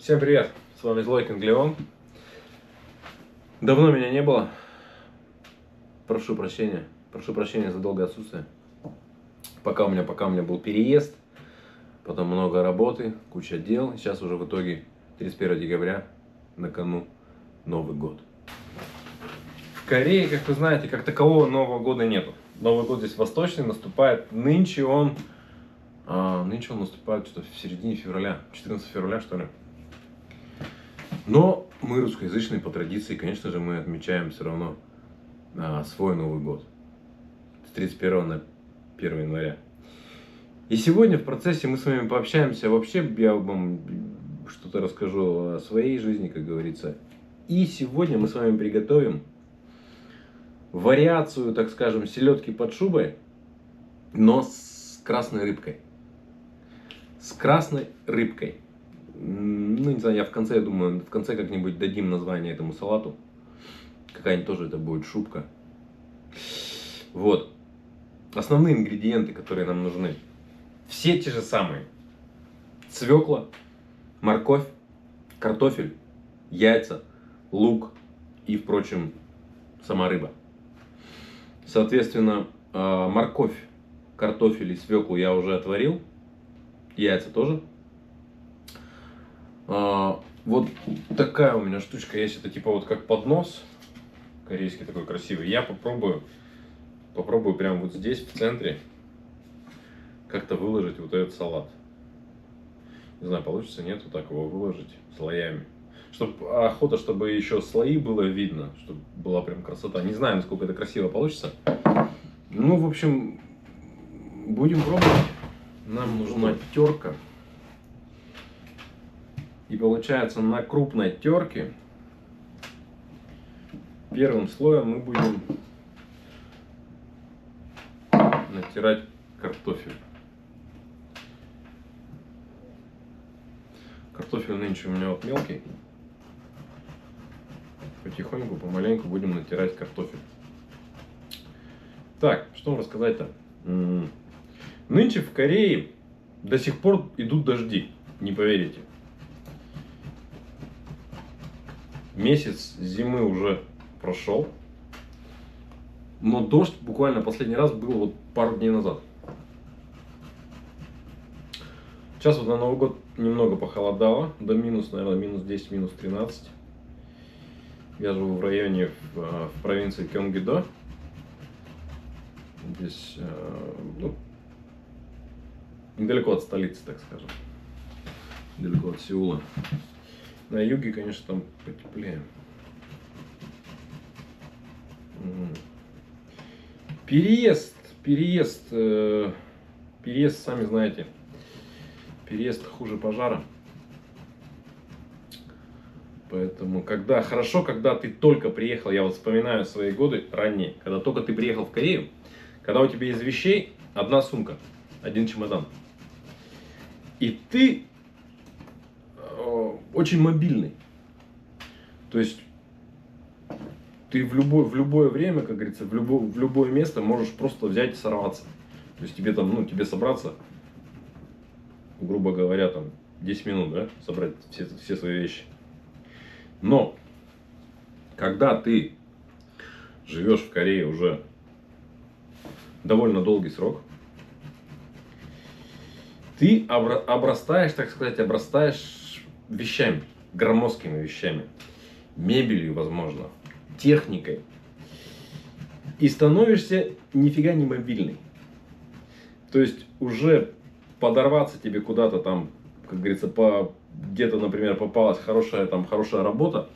Всем привет, с вами Злой Конглеон. Давно меня не было. Прошу прощения за долгое отсутствие. Пока у меня был переезд, потом много работы, куча дел. Сейчас уже в итоге 31 декабря, на кону Новый год. В Корее, как вы знаете, как такового Нового года нету. Новый год здесь восточный наступает. Нынче он наступает что-то в середине февраля, 14 февраля что ли. Но мы русскоязычные по традиции, конечно же, мы отмечаем все равно свой Новый год. С 31 на 1 января. И сегодня в процессе мы с вами пообщаемся. Вообще я вам что-то расскажу о своей жизни, как говорится. И сегодня мы с вами приготовим вариацию, так скажем, селедки под шубой, но с красной рыбкой. С красной рыбкой. Ну, не знаю, я думаю, в конце как-нибудь дадим название этому салату. Какая-нибудь тоже это будет шубка. Вот. Основные ингредиенты, которые нам нужны. Все те же самые. Свекла, морковь, картофель, яйца, лук и, впрочем, сама рыба. Соответственно, морковь, картофель и свеклу я уже отварил. Яйца тоже. Вот такая у меня штучка есть. Это типа вот как поднос. Корейский такой красивый. Я попробую прямо вот здесь, в центре, как-то выложить вот этот салат. Не знаю, получится, нет, вот так его выложить слоями. Охота, чтобы еще слои было видно, чтобы была прям красота. Не знаю, насколько это красиво получится. Ну, в общем, будем пробовать. Нам нужна терка. И получается, на крупной терке первым слоем мы будем натирать картофель. Картофель нынче у меня вот мелкий. Потихоньку, помаленьку будем натирать картофель. Так, что вам рассказать-то? Нынче в Корее до сих пор идут дожди, не поверите. Месяц зимы уже прошел, но дождь буквально последний раз был вот пару дней назад. Сейчас вот на Новый год немного похолодало, до минус, наверное, минус 10, минус 13. Я живу в районе, в провинции Кёнгидо. Здесь, ну, недалеко от столицы, так скажем. Недалеко от Сеула. На юге, конечно, там потеплее. Переезд, сами знаете, переезд хуже пожара. Поэтому, когда ты только приехал, я вот вспоминаю свои годы ранние, когда только ты приехал в Корею, когда у тебя из вещей одна сумка, один чемодан. И ты очень мобильный. То есть ты в любое время, как говорится, в любое место можешь просто взять и сорваться. То есть тебе там, тебе собраться, грубо говоря, там 10 минут, да, собрать все свои вещи. Но когда ты живешь в Корее уже довольно долгий срок, ты обрастаешь вещами, громоздкими вещами, мебелью, возможно, техникой. И становишься нифига не мобильный. То есть уже подорваться тебе куда-то там, как говорится, где-то, например, попалась хорошая работа,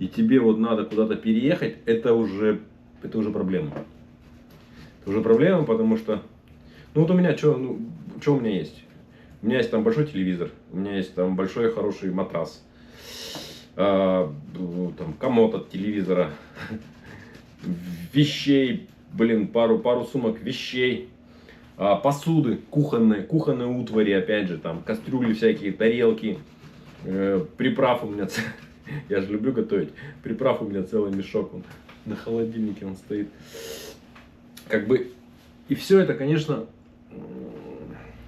и тебе вот надо куда-то переехать, это уже проблема. Это уже проблема, потому что, ну вот у меня, что у меня есть? У меня есть там большой телевизор, у меня есть там большой хороший матрас, там комод от телевизора, вещей, пару сумок вещей, посуды, кухонные утвари, опять же, там кастрюли всякие, тарелки, приправ у меня, я же люблю готовить, приправ у меня целый мешок, на холодильнике он стоит. Как бы, и все это, конечно,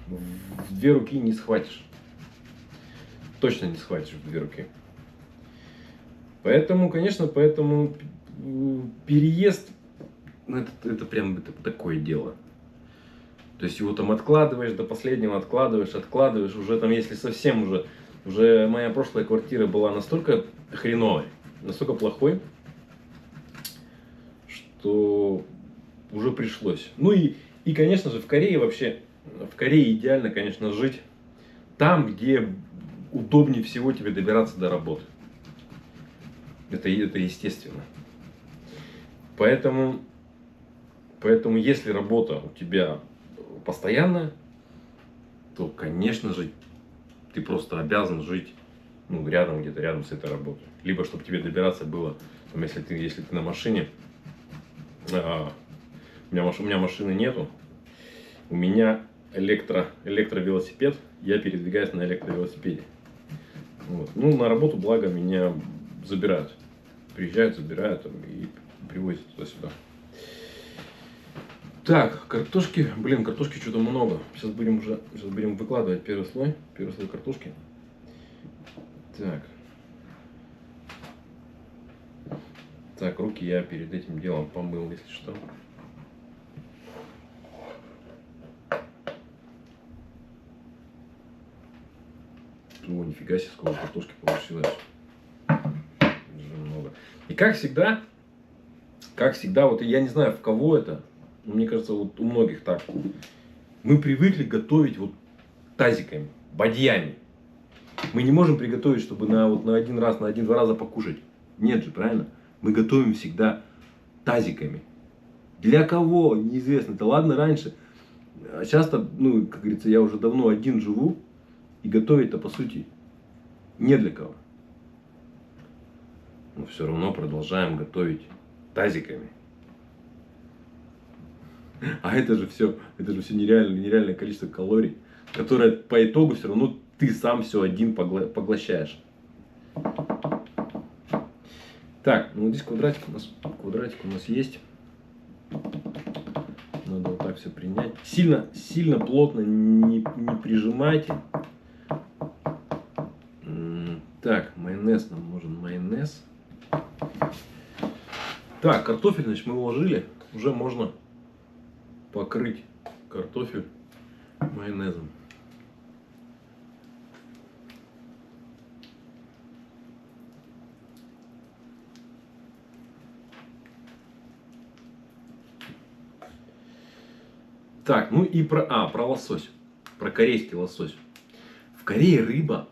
в две руки не схватишь. точно не схватишь в 2 руки. Поэтому, конечно, переезд, ну, это прям такое дело. То есть его там откладываешь до последнего, откладываешь, уже там, если совсем уже моя прошлая квартира была настолько хреновой, настолько плохой, что уже пришлось. Ну и конечно же, в Корее идеально, конечно, жить там, где удобнее всего тебе добираться до работы. Это естественно. Поэтому, если работа у тебя постоянная, то, конечно же, ты просто обязан жить, ну, где-то рядом с этой работой. Либо, чтобы тебе добираться было, там, если ты на машине, у меня машины нету, у меня электровелосипед, я передвигаюсь на электровелосипеде. Вот. Ну, на работу, благо, меня забирают. Приезжают, забирают и привозят туда-сюда. Так, картошки что-то много. Сейчас будем выкладывать первый слой картошки. Так, руки я перед этим делом помыл, если что. О, нифига себе, сколько картошки получилось. Много. И как всегда, вот я не знаю, в кого это, но мне кажется, вот у многих так. Мы привыкли готовить вот тазиками, бадьями. Мы не можем приготовить, чтобы на один раз, на 1-2 раза покушать. Нет же, правильно? Мы готовим всегда тазиками. Для кого? Неизвестно. Это ладно раньше. А часто, ну, как говорится, я уже давно один живу. И готовить-то, по сути, не для кого. Но все равно продолжаем готовить тазиками. А это же все нереальное количество калорий, которое по итогу все равно ты сам все один поглощаешь. Так, ну вот здесь квадратик у нас есть. Надо вот так все принять. Сильно плотно не прижимайте. Так, майонез, нам нужен майонез. Так, картофель, значит, мы уложили. Уже можно покрыть картофель майонезом. Так, ну и про лосось. Про корейский лосось. В Корее рыба,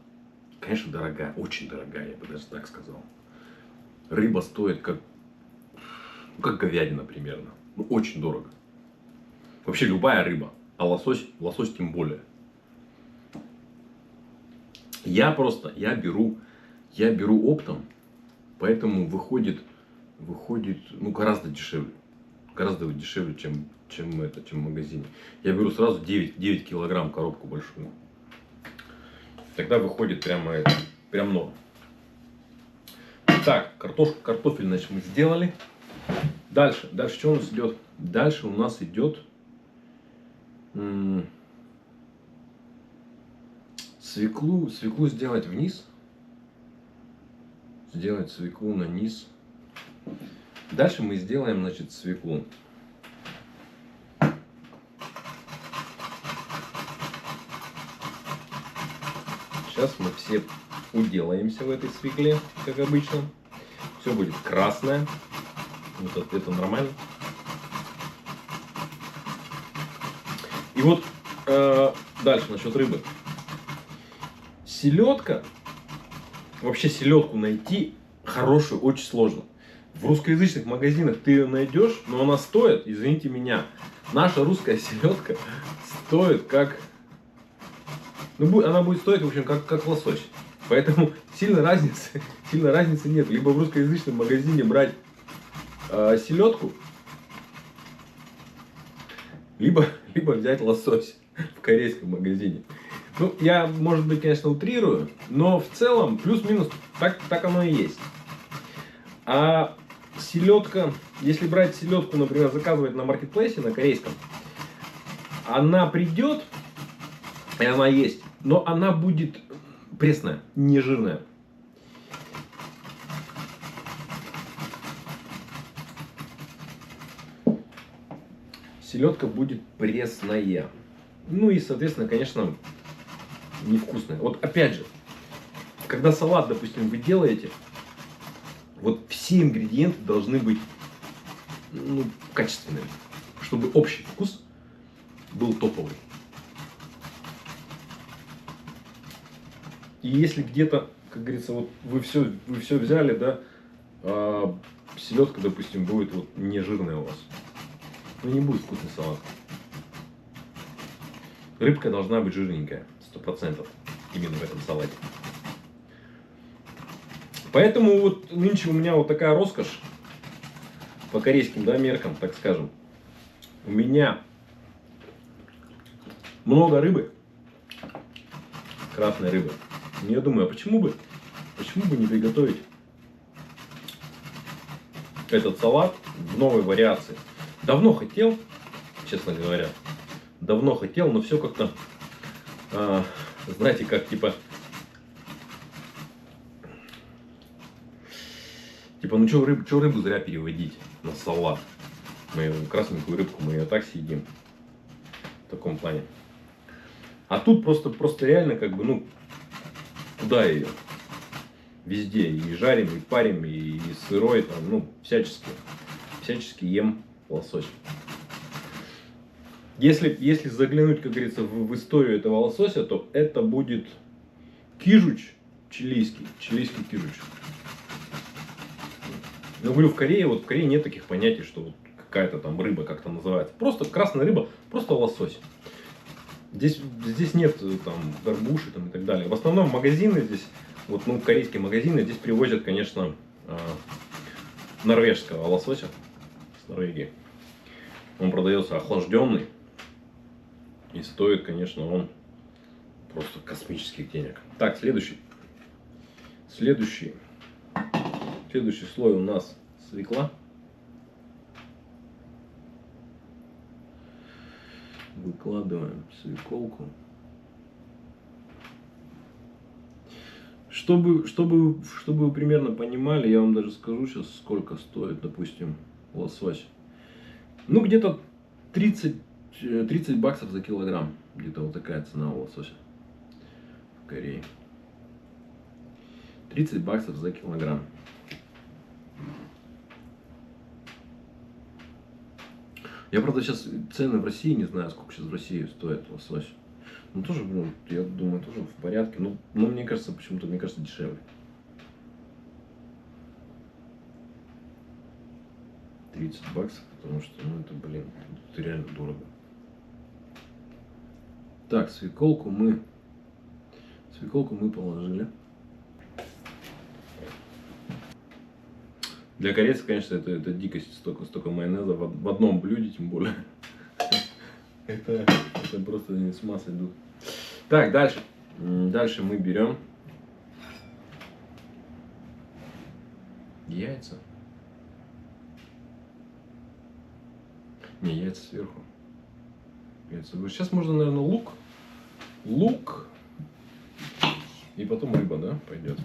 конечно, дорогая. Очень дорогая, я бы даже так сказал. Рыба стоит как говядина примерно. Ну, очень дорого. Вообще любая рыба. А лосось тем более. Я беру оптом. Поэтому выходит ну, гораздо дешевле. Гораздо дешевле, чем в магазине. Я беру сразу 9 килограмм коробку большую. Тогда выходит прям много. Так, картофель, значит, мы сделали. Дальше что у нас идет? Дальше у нас идет свеклу сделать вниз. Сделать свеклу на низ. Дальше мы сделаем, значит, свеклу. Сейчас мы все уделаемся в этой свекле, как обычно. Все будет красное. Вот это нормально. И вот дальше насчет рыбы. Селедка. Вообще селедку найти хорошую очень сложно. В русскоязычных магазинах ты ее найдешь, но она стоит, извините меня, наша русская селедка стоит как... Ну, она будет стоить, в общем, как лосось. Поэтому сильно разницы нет. Либо в русскоязычном магазине брать селедку, либо взять лосось в корейском магазине. Ну, я, может быть, конечно, утрирую, но в целом плюс-минус так оно и есть. А селедка, если брать селедку, например, заказывать на маркетплейсе, на корейском, она придет, и она есть, но она будет пресная, не жирная. Селедка будет пресная. Ну и, соответственно, конечно, невкусная. Вот опять же, когда салат, допустим, вы делаете, вот все ингредиенты должны быть качественными, чтобы общий вкус был топовый. И если где-то, как говорится, вот вы все взяли, да, селедка, допустим, будет вот не жирная у вас, ну не будет вкусный салат. Рыбка должна быть жирненькая, 100%, именно в этом салате. Поэтому вот нынче у меня вот такая роскошь по корейским, да, меркам, так скажем. У меня много рыбы, красной рыбы. Я думаю, а почему бы не приготовить этот салат в новой вариации? Давно хотел, честно говоря, но все как-то, знаете, как типа, ну что рыбу зря переводить на салат. Мы красненькую рыбку, мы ее так съедим. В таком плане. А тут просто реально как бы, ну, куда ее? Везде. И жарим, и парим, и сырой, там, ну, всячески ем лосось. Если заглянуть, как говорится, в историю этого лосося, то это будет кижуч чилийский кижуч. Я говорю, в Корее нет таких понятий, что вот какая-то там рыба как-то называется. Просто красная рыба, просто лосось. Здесь нет там горбуши там, и так далее. В основном магазины здесь, вот, ну, корейские магазины здесь привозят, конечно, норвежского лосося с Норвегии. Он продается охлажденный. И стоит, конечно, он просто космических денег. Так, следующий слой у нас свекла. Выкладываем свеколку. Чтобы вы примерно понимали, я вам даже скажу сейчас, сколько стоит, допустим, лосось. Ну, где-то 30 баксов за килограмм. Где-то вот такая цена у лосося в Корее. 30 баксов за килограмм. Я, правда, сейчас цены в России не знаю, сколько сейчас в России стоит лосось. Ну, тоже, я думаю, тоже в порядке. Но мне кажется, почему-то, дешевле. 30 баксов, потому что, это реально дорого. Так, свеколку мы положили. Для корейцев, конечно, это дикость, столько майонеза в одном блюде, тем более. Это просто не с ума сойдут. Так, дальше. Дальше мы берем яйца. Не, яйца сверху. Сейчас можно, наверное, лук. И потом рыба, да, пойдет.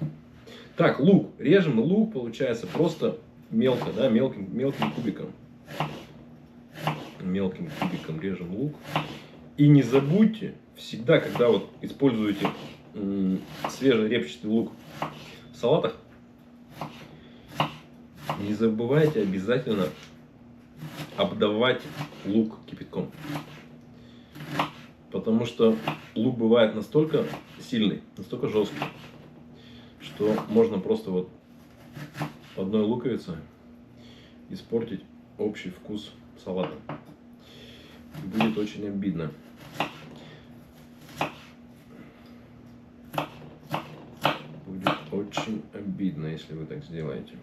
Так, лук. Режем лук, получается, просто мелко, да, мелким кубиком. Мелким кубиком режем лук. И не забудьте, всегда, когда вот используете свежий репчатый лук в салатах, не забывайте обязательно обдавать лук кипятком. Потому что лук бывает настолько сильный, настолько жесткий, что можно просто вот одной луковицей испортить общий вкус салата. Будет очень обидно. Будет очень обидно, если вы так сделаете.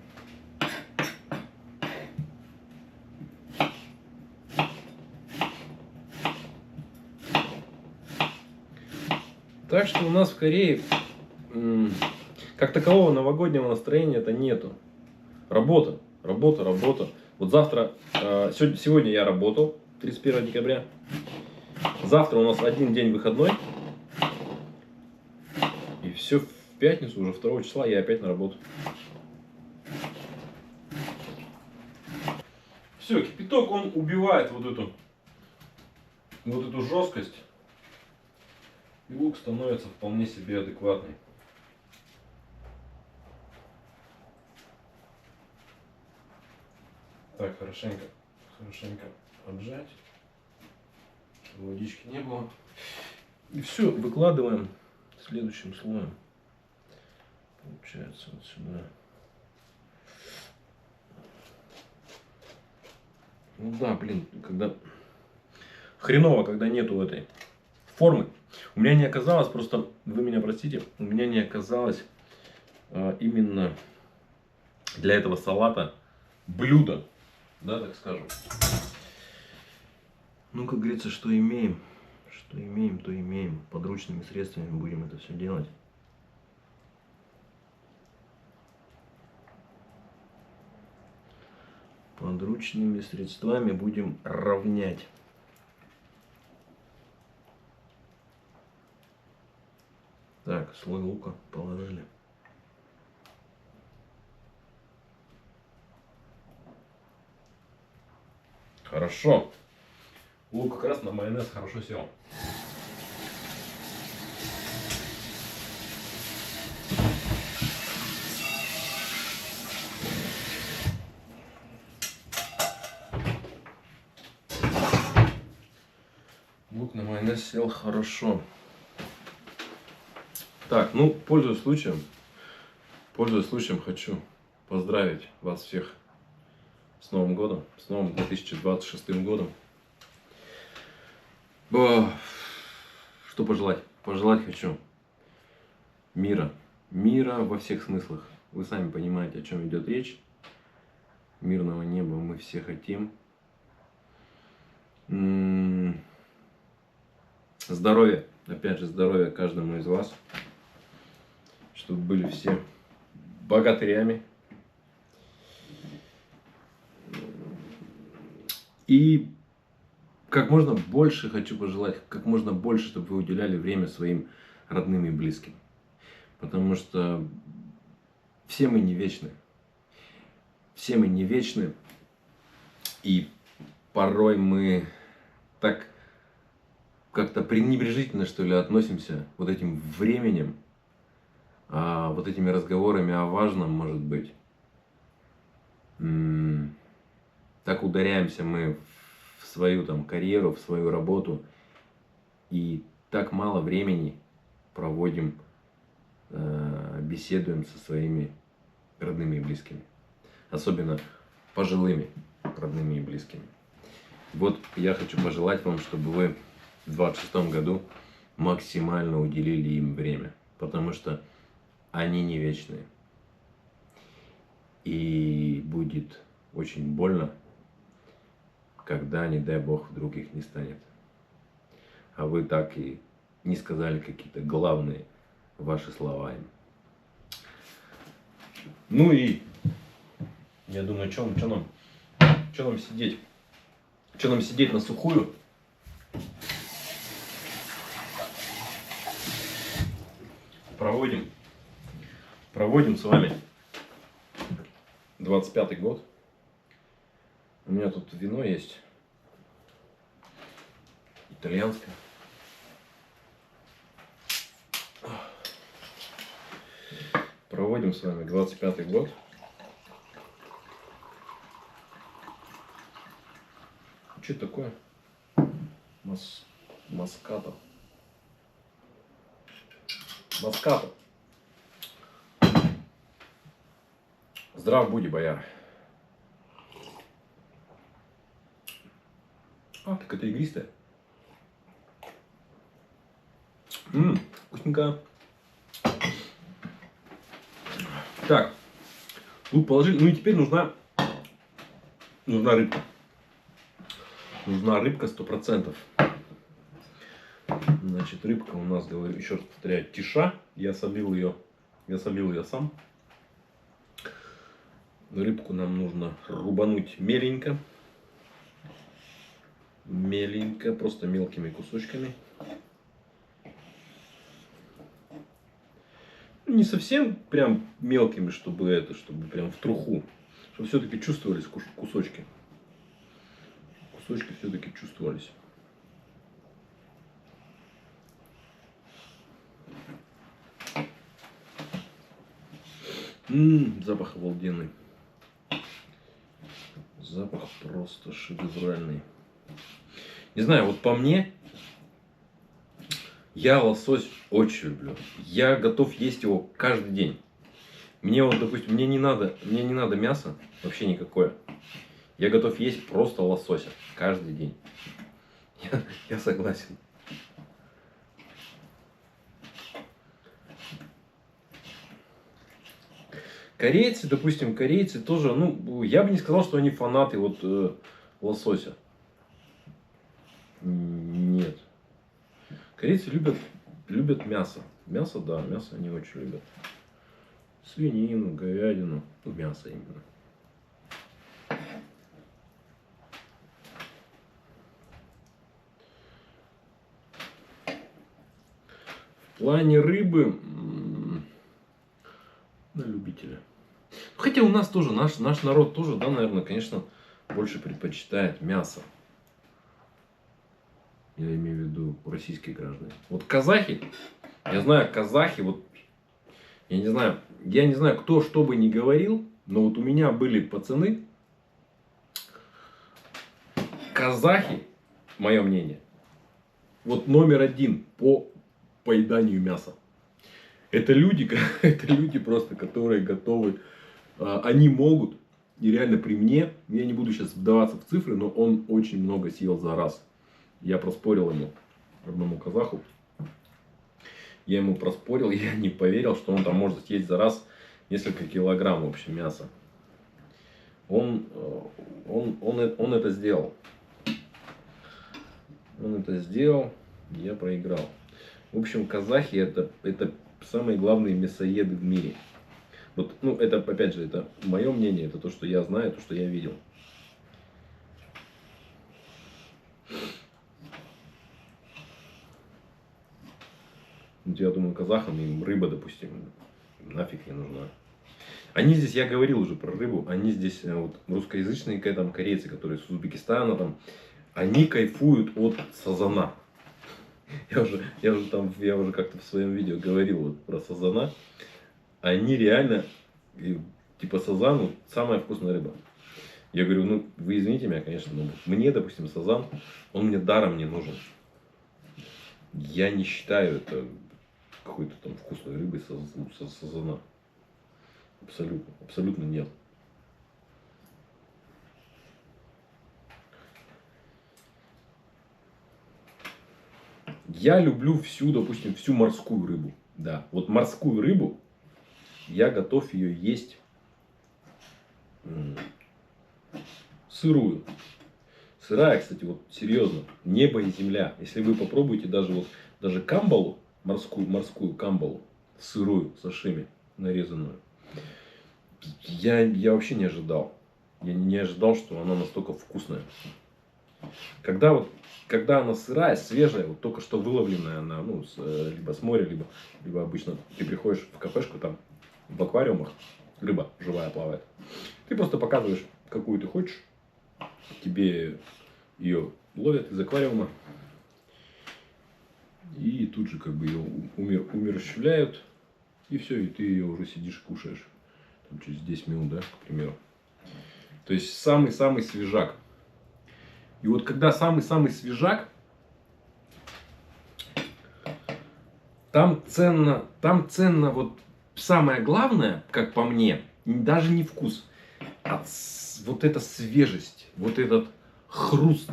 Так что у нас в Корее как такового новогоднего настроения-то нету. Работа. Вот завтра, сегодня я работал, 31 декабря. Завтра у нас один день выходной. И все, в пятницу, уже 2 числа, я опять на работу. Все, кипяток, он убивает вот эту жесткость. И лук становится вполне себе адекватный. Так, хорошенько отжать, чтобы водички не было. И все, выкладываем следующим слоем. Получается вот сюда. Ну да, блин, когда хреново, когда нету этой формы. У меня не оказалось, просто, вы меня простите, у меня не оказалось именно для этого салата блюда, да, так скажем. Ну, как говорится, что имеем, то имеем. Подручными средствами будем это все делать. Подручными средствами будем равнять. Так, слой лука положили. Хорошо. Лук как раз на майонез хорошо сел. Лук на майонез сел хорошо. Так, ну, пользуясь случаем, хочу поздравить вас всех с Новым годом, с новым 2026 годом. Что пожелать? Пожелать хочу мира. Мира во всех смыслах. Вы сами понимаете, о чем идет речь. Мирного неба мы все хотим. Здоровья. Опять же, здоровья каждому из вас. Чтобы были все богатырями. И как можно больше хочу пожелать, как можно больше, чтобы вы уделяли время своим родным и близким. Потому что все мы не вечны. Все мы не вечны. И порой мы так как-то пренебрежительно, что ли, относимся вот этим временем, вот этими разговорами о важном, может быть. Так ударяемся мы в свою там карьеру, в свою работу. И так мало времени проводим, беседуем со своими родными и близкими. Особенно пожилыми родными и близкими. Вот я хочу пожелать вам, чтобы вы в 2026 году максимально уделили им время. Потому что они не вечные. И будет очень больно, когда, не дай бог, вдруг их не станет. А вы так и не сказали какие-то главные ваши слова им. Ну и я думаю, что нам сидеть? Что нам сидеть на сухую? Проводим с вами 25-й год. У меня тут вино есть. Итальянское. Проводим с вами 25-й год. Что это такое? Москато. Москато. Здрав буди, бояр. Так это игристое. Вкусненько. Так, лук положили. Ну и теперь нужна рыбка. Нужна рыбка 100%. Значит, рыбка у нас, говорю, еще раз повторяю, тиша. Я солил ее сам. Рыбку нам нужно рубануть меленько. Меленько, просто мелкими кусочками. не совсем прям мелкими, чтобы прям в труху. Чтобы все-таки чувствовались кусочки. Кусочки все-таки чувствовались. Запах обалденный. Запах просто шедевральный. Не знаю, вот по мне, я лосось очень люблю. Я готов есть его каждый день. Мне вот, допустим, мне не надо мяса вообще никакое. Я готов есть просто лосося каждый день. Я согласен. Корейцы, допустим, корейцы тоже, ну, я бы не сказал, что они фанаты вот лосося. Нет. Корейцы любят мясо. Мясо, да, мясо они очень любят. Свинину, говядину, ну, мясо именно. В плане рыбы на любителя. Хотя у нас тоже, наш народ тоже, да, наверное, конечно, больше предпочитает мясо. Я имею в виду российские граждане. Вот казахи, я знаю, казахи, вот, я не знаю, кто что бы ни говорил, но вот у меня были пацаны, казахи, мое мнение, вот номер один по поеданию мяса. Это люди просто, которые готовы, они могут, и реально при мне, я не буду сейчас вдаваться в цифры, но он очень много съел за раз. Я проспорил ему, одному казаху, я ему проспорил, я не поверил, что он там может съесть за раз несколько килограмм вообще мяса. Он это сделал. Он это сделал, я проиграл. В общем, казахи это самые главные мясоеды в мире. Вот, ну, это, опять же, это мое мнение, это то, что я знаю, то, что я видел. Я думаю, казахам им рыба, допустим, нафиг не нужна. Они здесь, я говорил уже про рыбу, они здесь, вот, русскоязычные там, корейцы, которые с Узбекистана, там, они кайфуют от сазана. Я уже как-то в своем видео говорил вот про сазана. Они реально, типа сазан, самая вкусная рыба. Я говорю, ну, вы извините меня, конечно, но мне, допустим, сазан, он мне даром не нужен. Я не считаю это какой-то там вкусной рыбой сазана. Абсолютно, абсолютно нет. Я люблю всю, допустим, всю морскую рыбу. Да, вот морскую рыбу я готов ее есть сырую. Сырая, кстати, вот серьезно, небо и земля. Если вы попробуете даже камбалу, морскую камбалу, сырую, сашими, нарезанную, я вообще не ожидал. Я не ожидал, что она настолько вкусная. Когда она сырая, свежая, вот только что выловленная она, ну, либо с моря, либо обычно ты приходишь в кафешку, там в аквариумах рыба живая плавает. Ты просто показываешь, какую ты хочешь, тебе ее ловят из аквариума и тут же как бы ее умерщвляют, и все, и ты ее уже сидишь и кушаешь там, через 10 минут, да, к примеру. То есть самый-самый свежак. И вот когда самый-самый свежак, там ценно вот самое главное, как по мне, даже не вкус, а вот эта свежесть, вот этот хруст.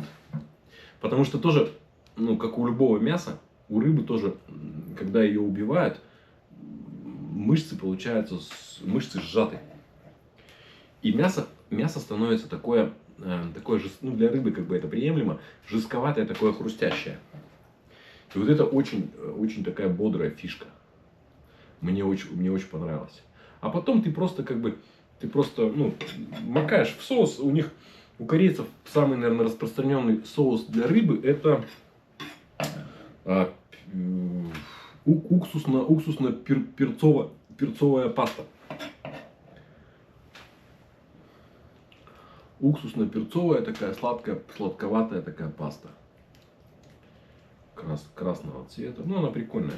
Потому что тоже, ну, как у любого мяса, у рыбы тоже, когда ее убивают, мышцы получаются, мышцы сжаты. И мясо становится такое, ну, для рыбы как бы это приемлемо, жестковатое, такое хрустящее. И вот это очень такая бодрая фишка. Мне очень понравилось. А потом ты просто ну, макаешь в соус. У корейцев самый, наверное, распространенный соус для рыбы это уксусно-перцово уксусно-перцовая паста. Уксусно-перцовая такая сладкая, сладковатая такая паста. Красного цвета. Ну, она прикольная.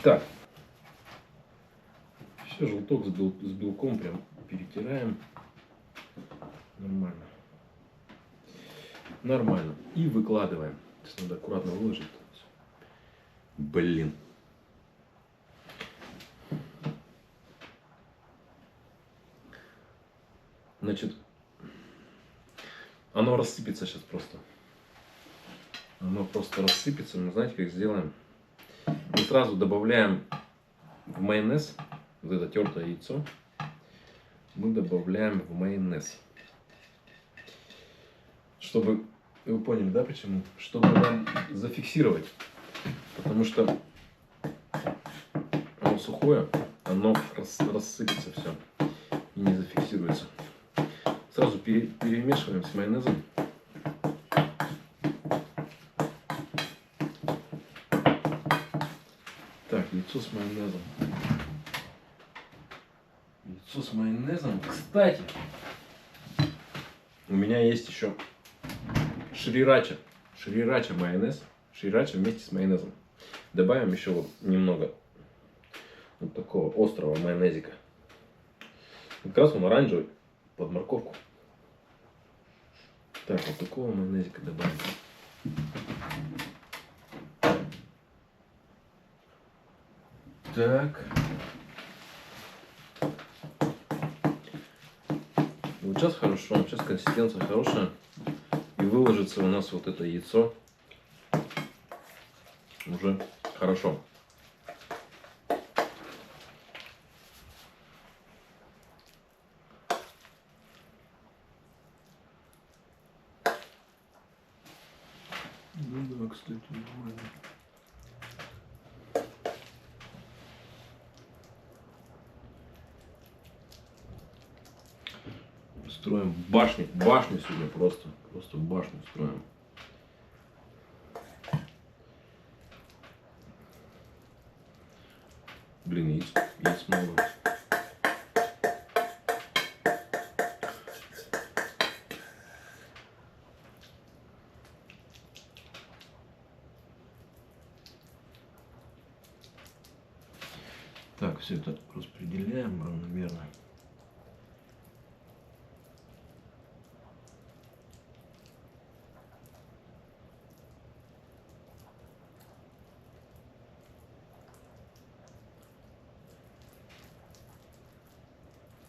Так. Все, желток с белком прям перетираем. Нормально. Нормально. И выкладываем. Сейчас надо аккуратно выложить. Блин. Значит, оно рассыпется сейчас просто. Оно просто рассыпется. Мы знаете, как сделаем? Мы сразу добавляем в майонез, вот это тертое яйцо, мы добавляем в майонез. Чтобы, вы поняли, да, почему? Чтобы нам зафиксировать. Потому что оно сухое, оно рассыпется все и не зафиксируется. Сразу перемешиваем с майонезом. Так, яйцо с майонезом. Яйцо с майонезом. Кстати, у меня есть еще шрирача. Шрирача майонез. Шрирача вместе с майонезом. Добавим еще вот немного вот такого острого майонезика. Как раз он оранжевый, под морковку. Так, вот такого майонезика добавим. Так. Вот сейчас хорошо, сейчас консистенция хорошая. И выложится у нас вот это яйцо уже хорошо. Ну да, кстати, нормально. Строим башню сегодня просто башню строим. Блин, яиц много. Так, все это распределяем равномерно.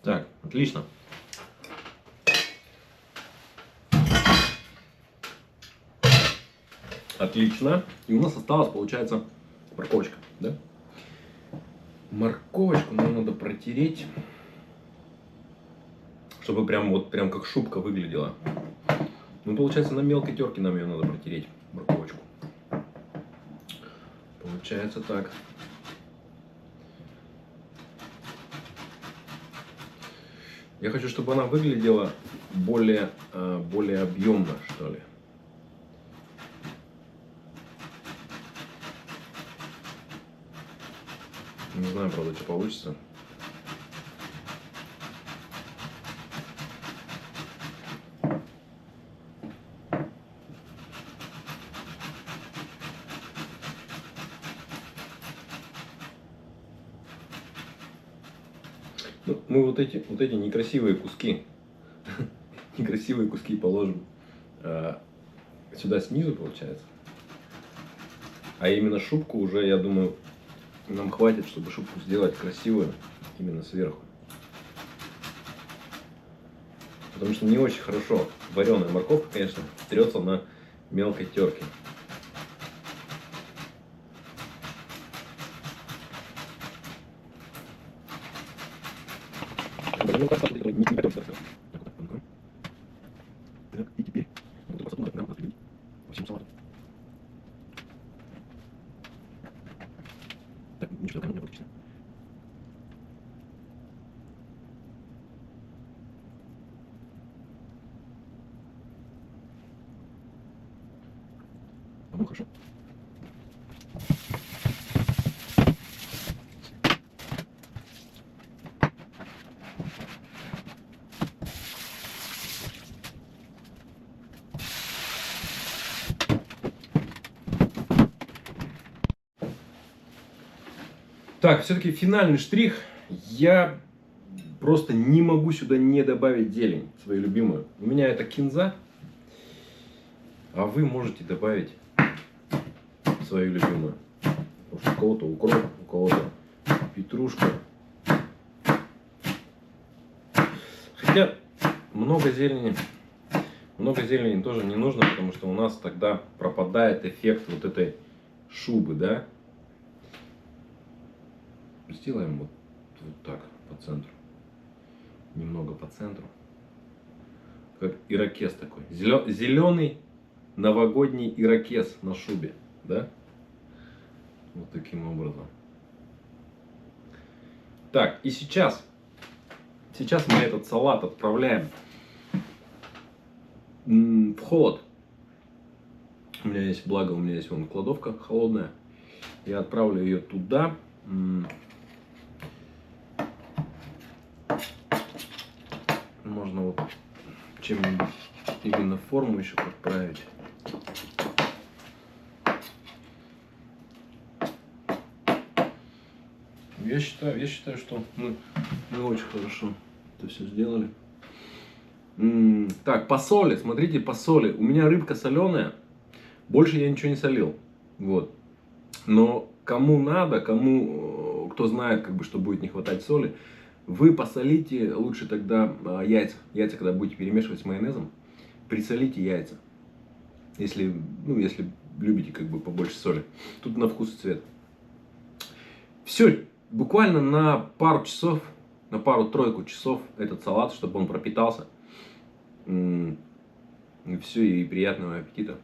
Так, отлично. Отлично. И у нас осталась, получается, морковочка, да? Морковочку нам надо протереть, чтобы прям вот прям как шубка выглядела. Ну, получается, на мелкой терке нам ее надо протереть, морковочку. Получается так. Я хочу, чтобы она выглядела более объемно, что ли. Не знаю, правда, что получится. Ну, мы вот эти некрасивые куски положим сюда снизу, получается. А именно шубку уже, я думаю, нам хватит, чтобы шубку сделать красивую именно сверху. Потому что не очень хорошо вареная морковка, конечно, трется на мелкой терке. Так, и теперь вот эту красоту надо прям распределить по всему салату. Так, ничего такого не будет. По-моему, хорошо. Так, все-таки финальный штрих. Я просто не могу сюда не добавить зелень, свою любимую. У меня это кинза, а вы можете добавить свою любимую. Потому что у кого-то укроп, у кого-то петрушка. Хотя много зелени тоже не нужно, потому что у нас тогда пропадает эффект вот этой шубы, да? Сделаем вот так, по центру. Немного по центру. Как ирокез такой. Зеленый новогодний ирокез на шубе, да? Вот таким образом. Так, и сейчас мы этот салат отправляем в холод. У меня есть, благо, у меня есть вон кладовка холодная. Я отправлю ее туда. Можно вот чем-нибудь именно форму еще подправить. Я считаю, что мы очень хорошо это все сделали. Так, по соли, смотрите, по соли. У меня рыбка соленая, больше я ничего не солил. Вот. Но кому надо, кто знает, как бы, что будет не хватать соли, вы посолите лучше тогда яйца. Яйца, когда будете перемешивать с майонезом, присолите яйца. Если любите, как бы, побольше соли. Тут на вкус и цвет. Все, буквально на пару часов, на пару-тройку часов этот салат, чтобы он пропитался. И все, и приятного аппетита.